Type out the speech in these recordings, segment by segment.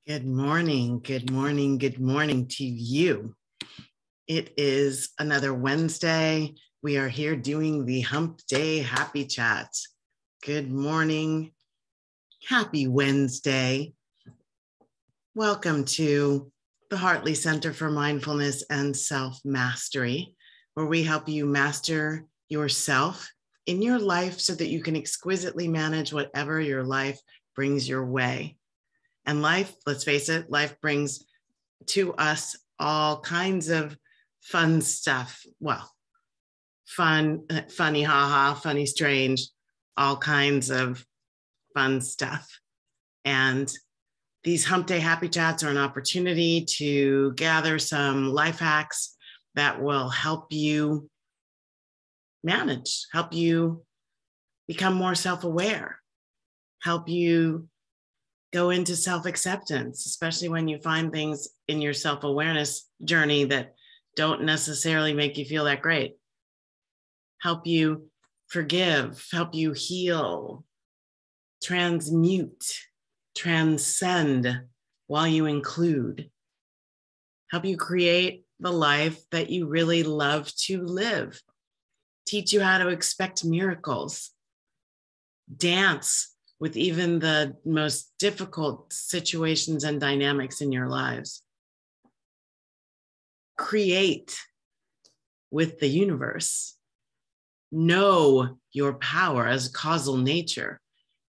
Good morning, good morning, good morning to you. It is another Wednesday. We are here doing the Hump Day Happy Chat. Good morning. Happy Wednesday. Welcome to the Hartley Center for Mindfulness and Self-Mastery, where we help you master yourself in your life so that you can exquisitely manage whatever your life brings your way. And life, let's face it, life brings to us all kinds of fun stuff. Well, fun, funny, haha, funny, strange, all kinds of fun stuff. And these Hump Day Happy Chats are an opportunity to gather some life hacks that will help you manage, help you become more self-aware, help you go into self-acceptance, especially when you find things in your self-awareness journey that don't necessarily make you feel that great. Help you forgive, help you heal, transmute, transcend while you include. Help you create the life that you really love to live. Teach you how to expect miracles. Dance with even the most difficult situations and dynamics in your lives. Create with the universe. Know your power as causal nature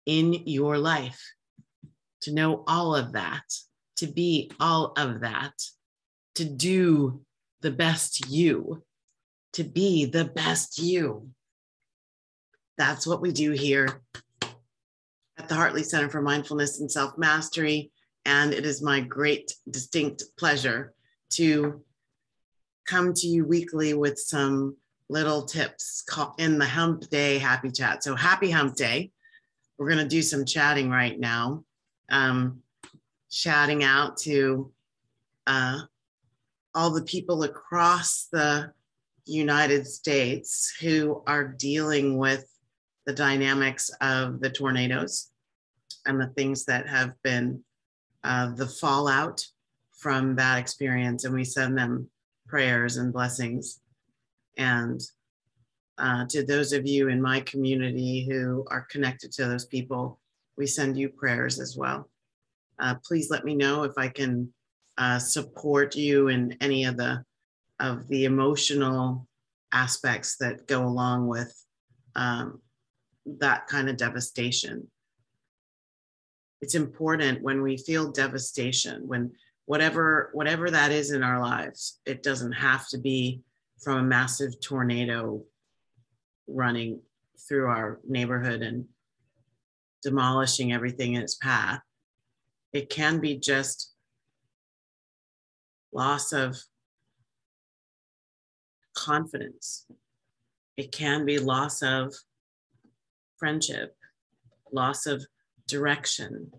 in your life. To know all of that, to be all of that, to do the best you, to be the best you. That's what we do here at the Hartley Center for Mindfulness and Self-Mastery. And it is my great, distinct pleasure to come to you weekly with some little tips in the Hump Day Happy Chat. So happy Hump Day. We're going to do some chatting right now. Shouting out to all the people across the United States who are dealing with the dynamics of the tornadoes and the things that have been the fallout from that experience. And we send them prayers and blessings. And to those of you in my community who are connected to those people, we send you prayers as well. Please let me know if I can support you in any of the emotional aspects that go along with that kind of devastation. It's important when we feel devastation, when whatever that is in our lives, it doesn't have to be from a massive tornado running through our neighborhood and demolishing everything in its path. It can be just loss of confidence. It can be loss of friendship, loss of direction,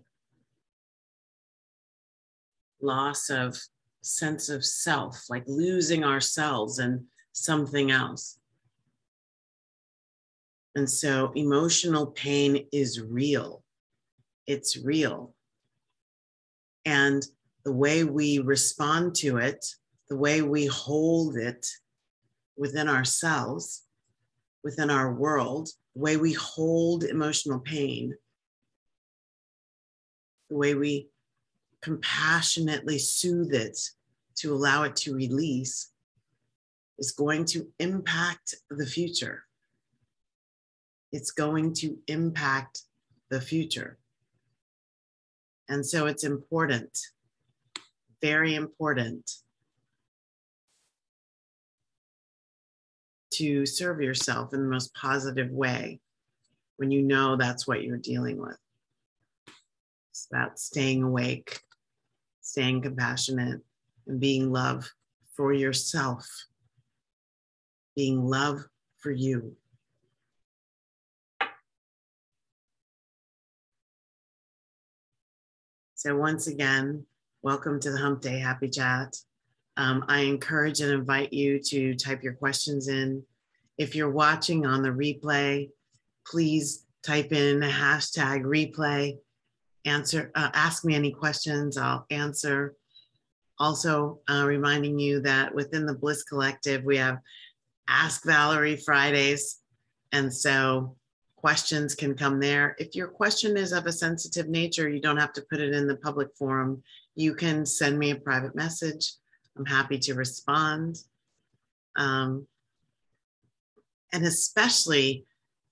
loss of sense of self, like losing ourselves and something else. And so emotional pain is real. It's real. And the way we respond to it, the way we hold it within ourselves, within our world, the way we hold emotional pain, the way we compassionately soothe it to allow it to release is going to impact the future. It's going to impact the future. And so it's important, very important, to serve yourself in the most positive way when you know that's what you're dealing with. It's about staying awake, staying compassionate, and being love for yourself, being love for you. So once again, welcome to the Hump Day Happy Chat. I encourage and invite you to type your questions in. If you're watching on the replay, please type in the hashtag replay ask me any questions, I'll answer. Also, reminding you that within the Bliss Collective, we have Ask Valerie Fridays. And so questions can come there. If your question is of a sensitive nature, you don't have to put it in the public forum. You can send me a private message. I'm happy to respond. And especially,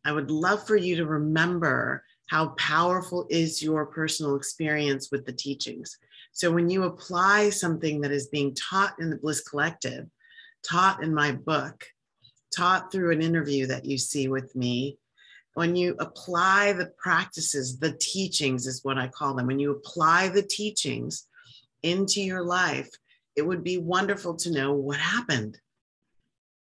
I would love for you to remember how powerful is your personal experience with the teachings. So when you apply something that is being taught in the Bliss Collective, taught in my book, taught through an interview that you see with me, when you apply the practices, the teachings is what I call them, when you apply the teachings into your life, it would be wonderful to know what happened.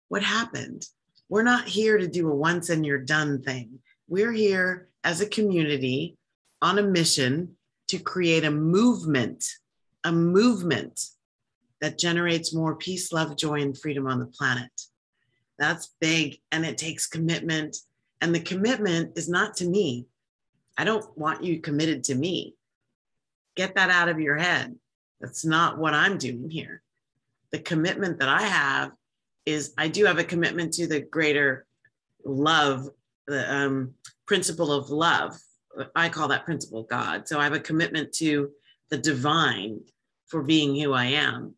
What happened? We're not here to do a once and you're done thing. We're here as a community on a mission to create a movement that generates more peace, love, joy, and freedom on the planet. That's big, and it takes commitment. And the commitment is not to me. I don't want you committed to me. Get that out of your head. That's not what I'm doing here. The commitment that I have is I do have a commitment to the greater love, the principle of love. I call that principle God. So I have a commitment to the divine for being who I am.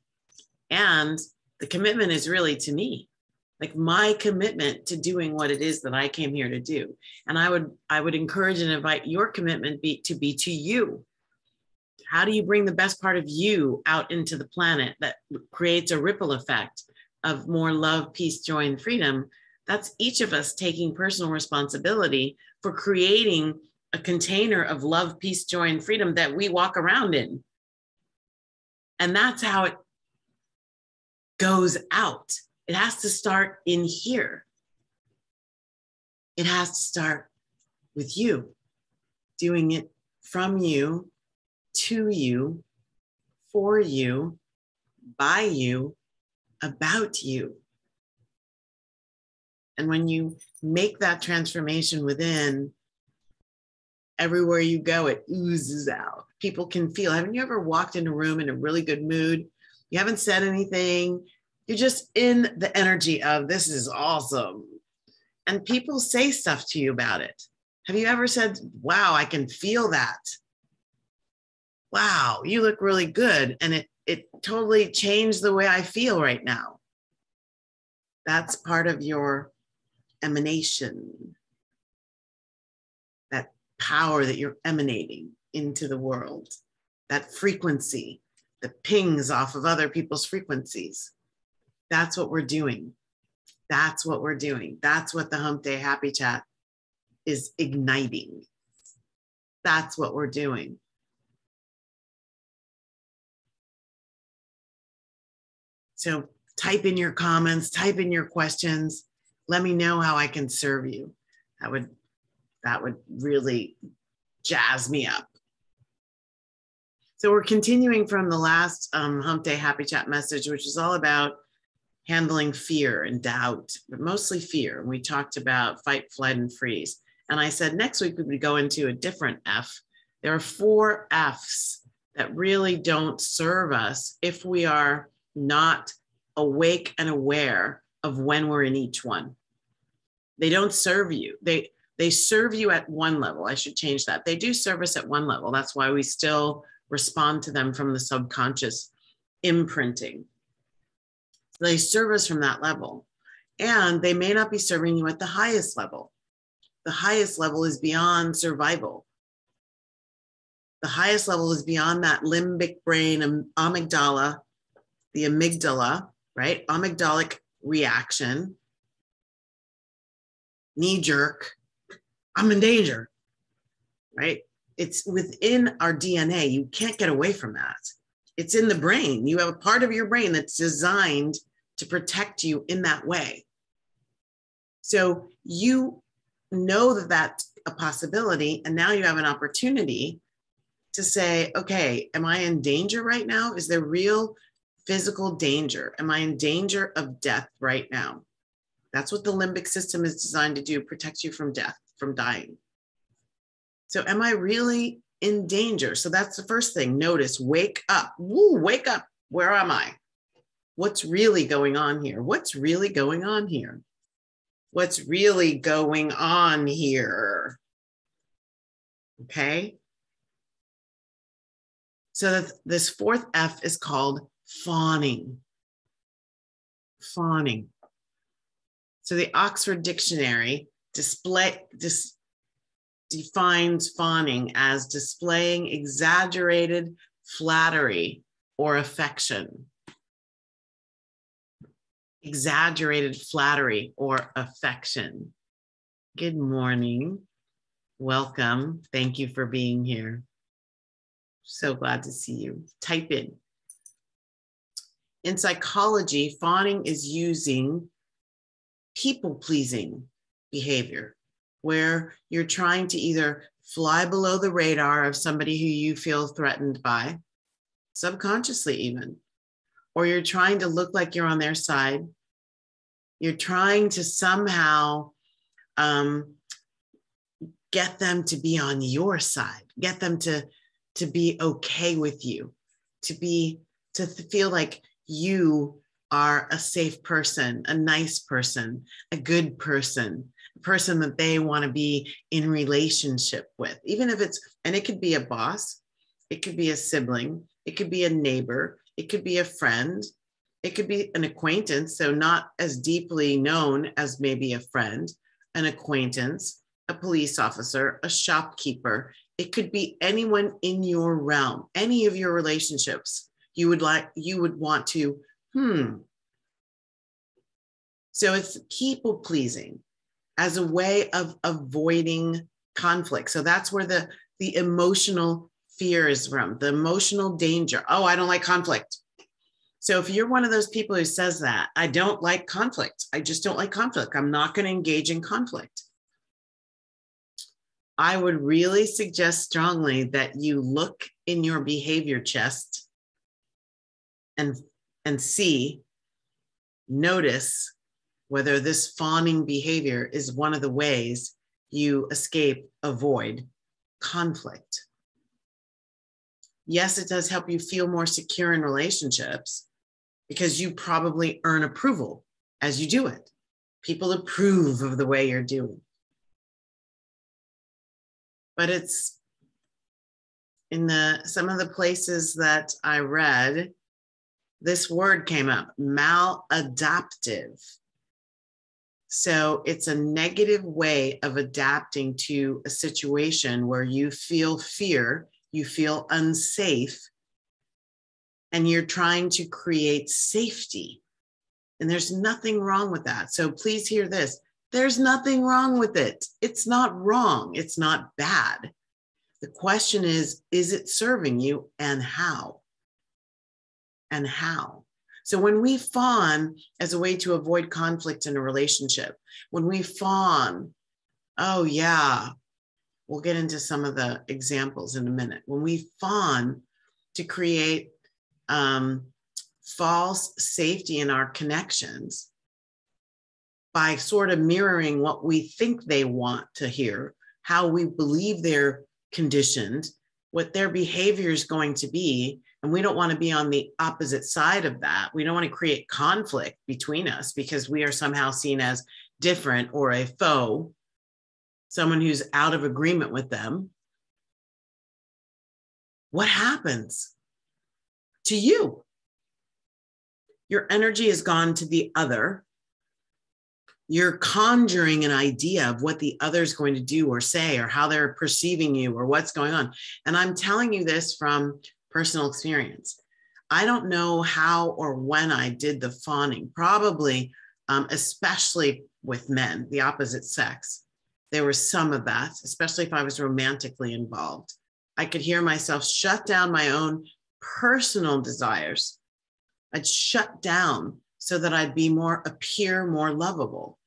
And the commitment is really to me, like my commitment to doing what it is that I came here to do. And I would encourage and invite your commitment to be to you. How do you bring the best part of you out into the planet that creates a ripple effect of more love, peace, joy, and freedom? That's each of us taking personal responsibility for creating a container of love, peace, joy, and freedom that we walk around in. And that's how it goes out. It has to start in here. It has to start with you, doing it from you, to you, for you, by you, about you. And when you make that transformation within, everywhere you go, it oozes out. People can feel. Haven't you ever walked in a room in a really good mood? You haven't said anything. You're just in the energy of this is awesome. And people say stuff to you about it. Have you ever said, wow, I can feel that. Wow, you look really good. And it totally changed the way I feel right now. That's part of your emanation. That power that you're emanating into the world. That frequency that pings off of other people's frequencies. That's what we're doing. That's what we're doing. That's what the Hump Day Happy Chat is igniting. That's what we're doing. So type in your comments, type in your questions. Let me know how I can serve you. That would really jazz me up. So we're continuing from the last Hump Day Happy Chat message, which is all about handling fear and doubt, but mostly fear. And we talked about fight, flight, and freeze. And I said next week we would go into a different F. There are 4 Fs that really don't serve us if we are not awake and aware of when we're in each one. They don't serve you. They serve you at one level. I should change that. They do serve us at one level. That's why we still respond to them from the subconscious imprinting. They serve us from that level. And they may not be serving you at the highest level. The highest level is beyond survival. The highest level is beyond that limbic brain and amygdala, the amygdala, right? Amygdalic reaction, knee jerk, I'm in danger, right? It's within our DNA. You can't get away from that. It's in the brain. You have a part of your brain that's designed to protect you in that way. So you know that that's a possibility, and now you have an opportunity to say, okay, am I in danger right now? Is there real physical danger? Am I in danger of death right now? That's what the limbic system is designed to do, protect you from death, from dying. So am I really in danger. So that's the first thing. Notice, wake up. Woo, wake up. Where am I? What's really going on here? What's really going on here? What's really going on here? Okay. So this fourth F is called fawning. Fawning. So the Oxford Dictionary defines fawning as displaying exaggerated flattery or affection. Exaggerated flattery or affection. Good morning. Welcome. Thank you for being here. So glad to see you. Type in. In psychology, fawning is using people-pleasing behavior, where you're trying to either fly below the radar of somebody who you feel threatened by, subconsciously even, or you're trying to look like you're on their side. You're trying to somehow get them to be on your side, get them to be okay with you, to feel like you are a safe person, a nice person, a good person, a person that they want to be in relationship with, even if and it could be a boss, it could be a sibling, it could be a neighbor, it could be a friend, it could be an acquaintance, so not as deeply known as maybe a friend, an acquaintance, a police officer, a shopkeeper. It could be anyone in your realm, any of your relationships you would want to, So it's people pleasing as a way of avoiding conflict. So that's where the emotional fear is from, the emotional danger. Oh, I don't like conflict. So if you're one of those people who says that, I don't like conflict, I just don't like conflict, I'm not going to engage in conflict, I would really suggest strongly that you look in your behavior chest and notice whether this fawning behavior is one of the ways you avoid conflict. Yes, it does help you feel more secure in relationships because you probably earn approval as you do it. People approve of the way you're doing. But it's in some of the places that I read, this word came up, maladaptive. So it's a negative way of adapting to a situation where you feel fear, you feel unsafe, and you're trying to create safety. And there's nothing wrong with that. So please hear this. There's nothing wrong with it. It's not wrong. It's not bad. The question is it serving you, and how? And how? So when we fawn as a way to avoid conflict in a relationship, when we fawn, oh yeah, we'll get into some of the examples in a minute. When we fawn to create false safety in our connections by sort of mirroring what we think they want to hear, how we believe they're conditioned, what their behavior is going to be, and we don't want to be on the opposite side of that. We don't want to create conflict between us because we are somehow seen as different or a foe, someone who's out of agreement with them. What happens to you? Your energy has gone to the other. You're conjuring an idea of what the other's going to do or say or how they're perceiving you or what's going on. And I'm telling you this from personal experience. I don't know how or when I did the fawning, probably, especially with men, the opposite sex. There was some of that, especially if I was romantically involved. I could hear myself shut down my own personal desires. I'd shut down so that I'd appear more lovable.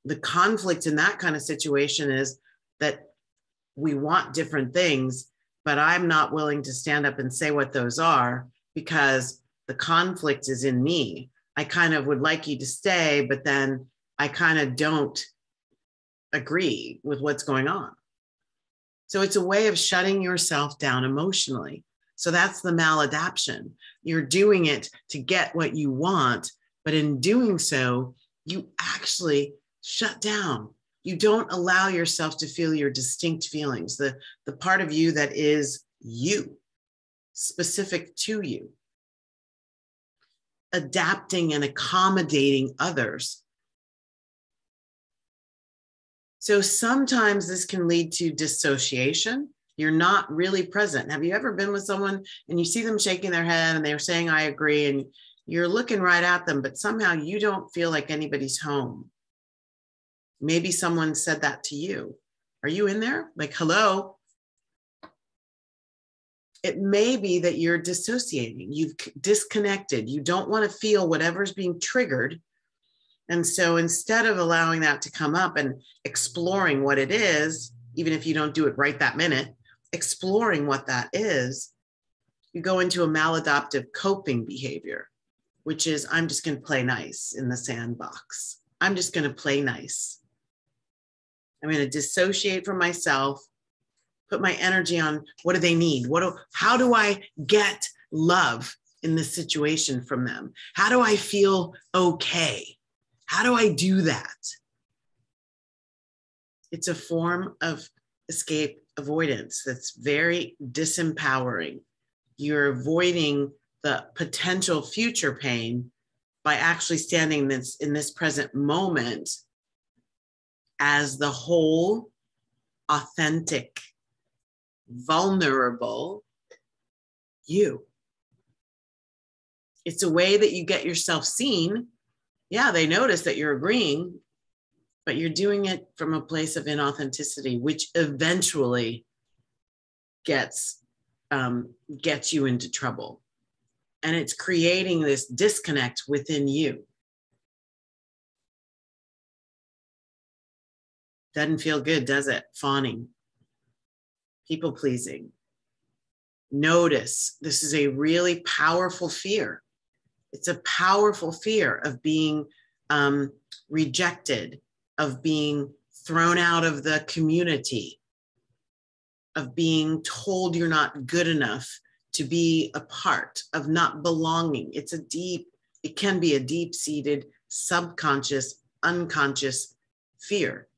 The conflict in that kind of situation is that we want different things, but I'm not willing to stand up and say what those are because the conflict is in me. I kind of would like you to stay, but then I kind of don't agree with what's going on. So it's a way of shutting yourself down emotionally. So that's the maladaption. You're doing it to get what you want, but in doing so, you actually shut down. You don't allow yourself to feel your distinct feelings, the part of you that is you, specific to you. Adapting and accommodating others. So sometimes this can lead to dissociation. You're not really present. Have you ever been with someone and you see them shaking their head and they're saying, I agree, and you're looking right at them, but somehow you don't feel like anybody's home? Maybe someone said that to you. Are you in there? Like, hello? It may be that you're dissociating. You've disconnected. You don't want to feel whatever's being triggered. And so instead of allowing that to come up and exploring what it is, even if you don't do it right that minute, exploring what that is, you go into a maladaptive coping behavior, which is, I'm just going to play nice in the sandbox. I'm just going to play nice. I'm going to dissociate from myself, put my energy on what do they need? How do I get love in this situation from them? How do I feel okay? How do I do that? It's a form of escape avoidance that's very disempowering. You're avoiding the potential future pain by actually standing in this present moment as the whole, authentic, vulnerable you. It's a way that you get yourself seen. Yeah, they notice that you're agreeing, but you're doing it from a place of inauthenticity, which eventually gets you into trouble. And it's creating this disconnect within you. Doesn't feel good, does it? Fawning. People pleasing. Notice this is a really powerful fear. It's a powerful fear of being rejected, of being thrown out of the community, of being told you're not good enough to be a part, of not belonging. It can be a deep-seated, subconscious, unconscious fear.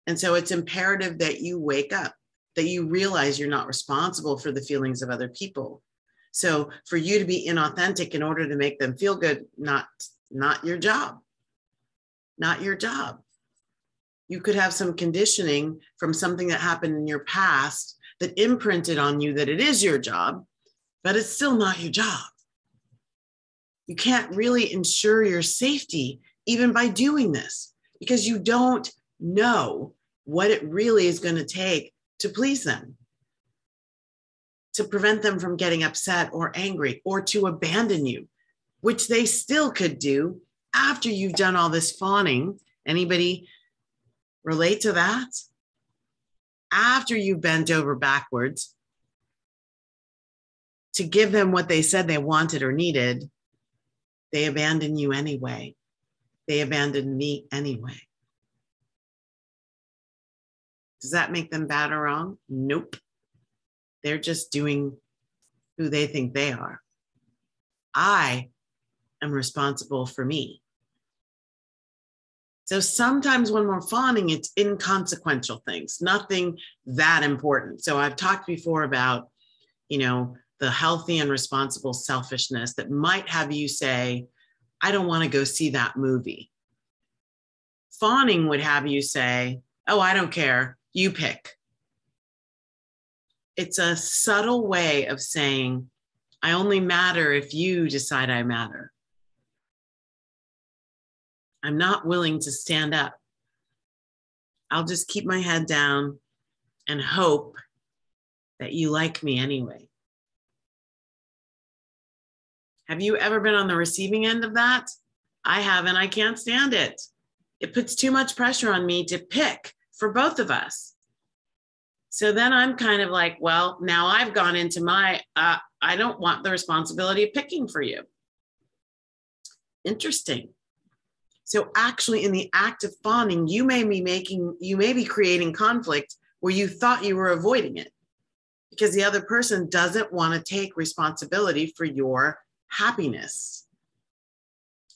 And so it's imperative that you wake up, that you realize you're not responsible for the feelings of other people. So for you to be inauthentic in order to make them feel good, not your job, not your job. You could have some conditioning from something that happened in your past that imprinted on you that it is your job, but it's still not your job. You can't really ensure your safety even by doing this because you don't know what it really is going to take to please them, to prevent them from getting upset or angry or to abandon you, which they still could do after you've done all this fawning. Anybody relate to that? After you've bent over backwards to give them what they said they wanted or needed, they abandon you anyway. They abandoned me anyway. Does that make them bad or wrong? Nope. They're just doing who they think they are. I am responsible for me. So sometimes when we're fawning, it's inconsequential things, nothing that important. So I've talked before about, the healthy and responsible selfishness that might have you say, I don't want to go see that movie. Fawning would have you say, oh, I don't care. You pick. It's a subtle way of saying, I only matter if you decide I matter. I'm not willing to stand up. I'll just keep my head down and hope that you like me anyway. Have you ever been on the receiving end of that? I haven't. I can't stand it. It puts too much pressure on me to pick for both of us. So then I'm kind of like, well, now I've gone into my, I don't want the responsibility of picking for you. Interesting. So actually in the act of fawning, you may be creating conflict where you thought you were avoiding it because the other person doesn't want to take responsibility for your happiness,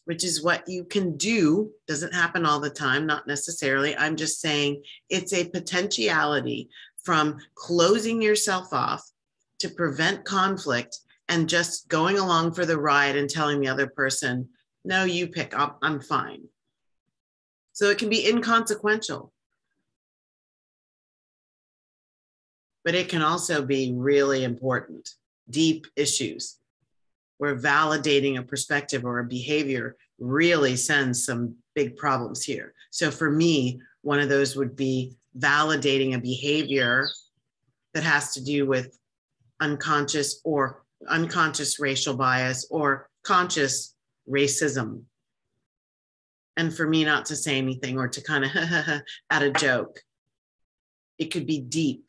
which is what you can do. Doesn't happen all the time, not necessarily. I'm just saying it's a potentiality from closing yourself off to prevent conflict and just going along for the ride and telling the other person, no, you pick up, I'm fine. So it can be inconsequential, but it can also be really important, deep issues where validating a perspective or a behavior really sends some big problems here. So for me, one of those would be validating a behavior that has to do with unconscious racial bias or conscious racism. And for me not to say anything or to kind of add a joke. It could be deep.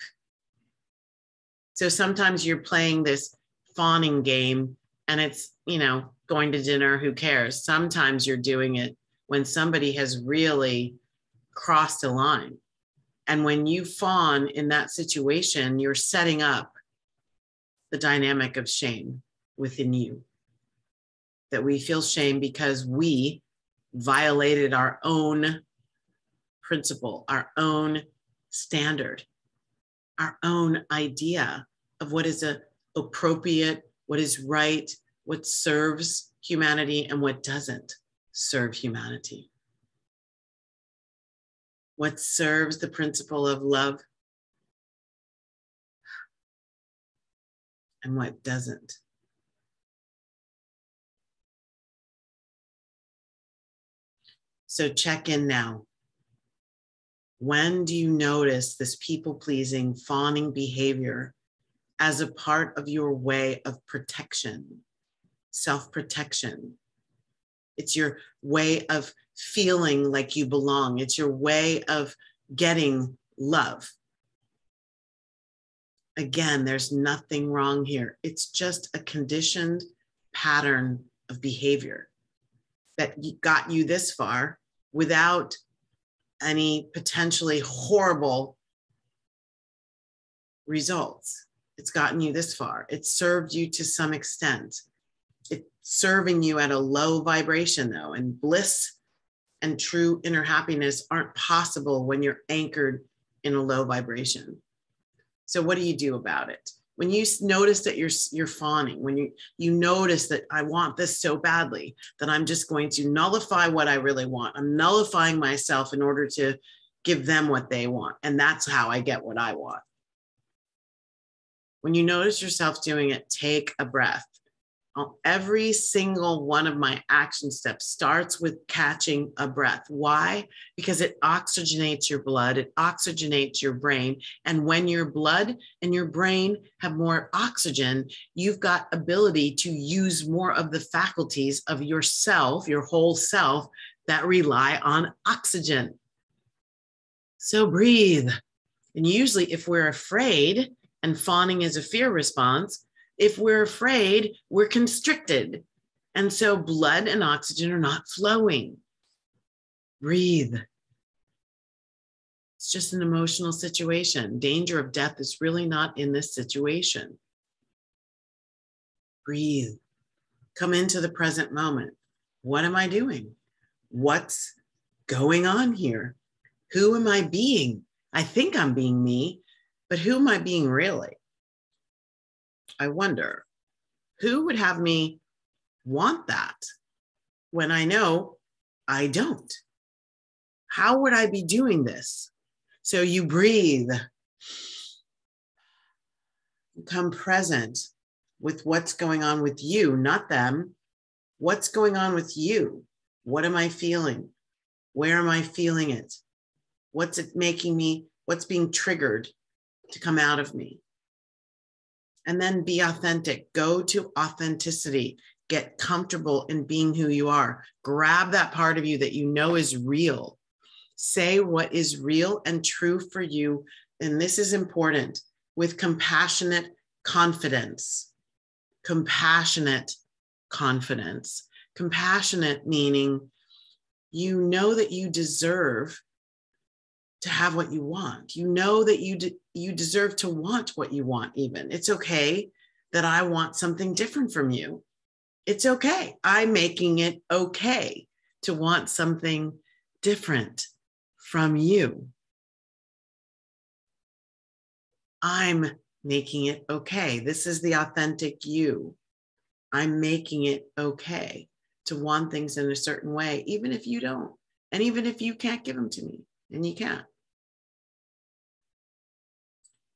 So sometimes you're playing this fawning game and it's, going to dinner, who cares? Sometimes you're doing it when somebody has really crossed a line. And when you fawn in that situation, you're setting up the dynamic of shame within you. That we feel shame because we violated our own principle, our own standard, our own idea of what is appropriate, what is right, what serves humanity and what doesn't serve humanity. What serves the principle of love and what doesn't. So check in now. When do you notice this people-pleasing, fawning behavior as a part of your way of protection, self-protection? It's your way of feeling like you belong. It's your way of getting love. Again, there's nothing wrong here. It's just a conditioned pattern of behavior that got you this far without any potentially horrible results. It's gotten you this far. It served you to some extent. It's serving you at a low vibration though, and bliss and true inner happiness aren't possible when you're anchored in a low vibration. So what do you do about it? When you notice that you're fawning, when you notice that I want this so badly that I'm just going to nullify what I really want. I'm nullifying myself in order to give them what they want. And that's how I get what I want. When you notice yourself doing it, take a breath. Every single one of my action steps starts with catching a breath. Why? Because it oxygenates your blood, it oxygenates your brain. And when your blood and your brain have more oxygen, you've got ability to use more of the faculties of yourself, your whole self, that rely on oxygen. So breathe. And usually if we're afraid, and fawning is a fear response, if we're afraid, we're constricted. And so blood and oxygen are not flowing. Breathe. It's just an emotional situation. Danger of death is really not in this situation. Breathe. Come into the present moment. What am I doing? What's going on here? Who am I being? I think I'm being me, but who am I being really? I wonder, who would have me want that when I know I don't? How would I be doing this? So you breathe, become present with what's going on with you, not them. What's going on with you? What am I feeling? Where am I feeling it? What's it making me? What's being triggered to come out of me? And then be authentic. Go to authenticity. Get comfortable in being who you are. Grab that part of you that you know is real. Say what is real and true for you. And this is important, with compassionate confidence. Compassionate confidence. Compassionate meaning You know that you deserve to have what you want. You know that you deserve to want what you want even. It's okay that I want something different from you. It's okay. I'm making it okay to want something different from you. I'm making it okay. This is the authentic you. I'm making it okay to want things in a certain way, even if you don't, and even if you can't give them to me, and you can't.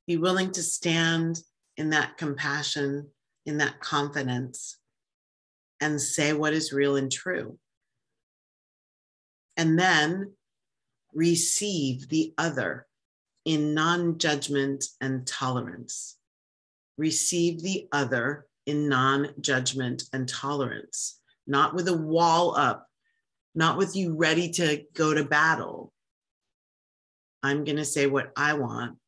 Be willing to stand in that compassion, in that confidence, and say what is real and true. And then receive the other in non-judgment and tolerance. Receive the other in non-judgment and tolerance, not with a wall up, not with you ready to go to battle. I'm going to say what I want,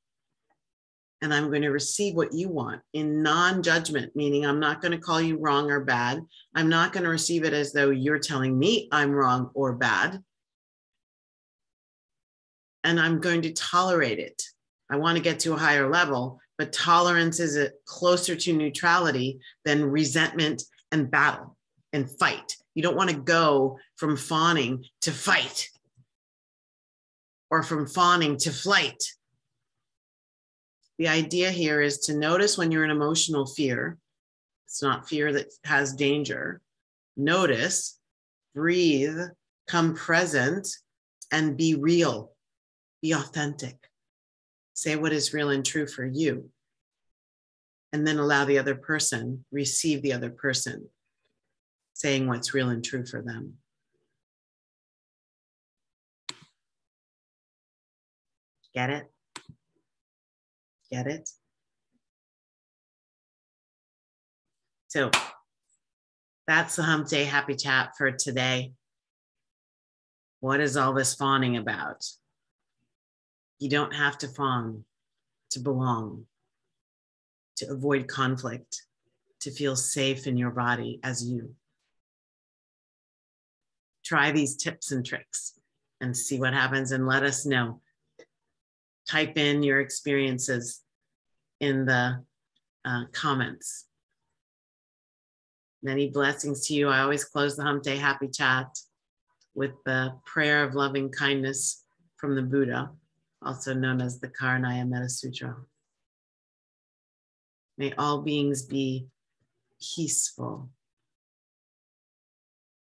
and I'm going to receive what you want in non-judgment, meaning I'm not going to call you wrong or bad. I'm not going to receive it as though you're telling me I'm wrong or bad. And I'm going to tolerate it. I want to get to a higher level, but tolerance is closer to neutrality than resentment and battle and fight. You don't want to go from fawning to fight or from fawning to flight. The idea here is to notice when you're in emotional fear. It's not fear that has danger. Notice, breathe, come present, and be real. Be authentic. Say what is real and true for you. And then allow the other person, receive the other person, saying what's real and true for them. Get it? Get it? So that's the Hump Day Happy Chat for today. What is all this fawning about? You don't have to fawn to belong, to avoid conflict, to feel safe in your body as you. Try these tips and tricks and see what happens, and let us know. Type in your experiences in the comments. Many blessings to you. I always close the Hump Day Happy Chat with the prayer of loving kindness from the Buddha, also known as the Karanaya Metta Sutra. May all beings be peaceful.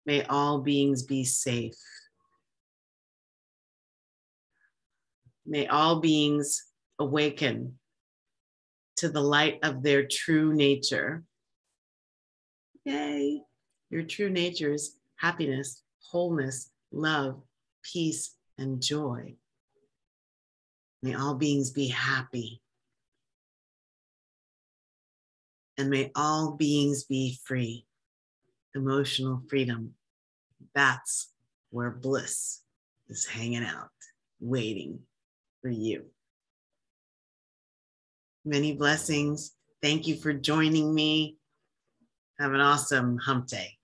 May all beings be safe. May all beings awaken to the light of their true nature. Yay! Your true nature is happiness, wholeness, love, peace, and joy. May all beings be happy. And may all beings be free. Emotional freedom. That's where bliss is hanging out, waiting for you. Many blessings. Thank you for joining me. Have an awesome Hump Day.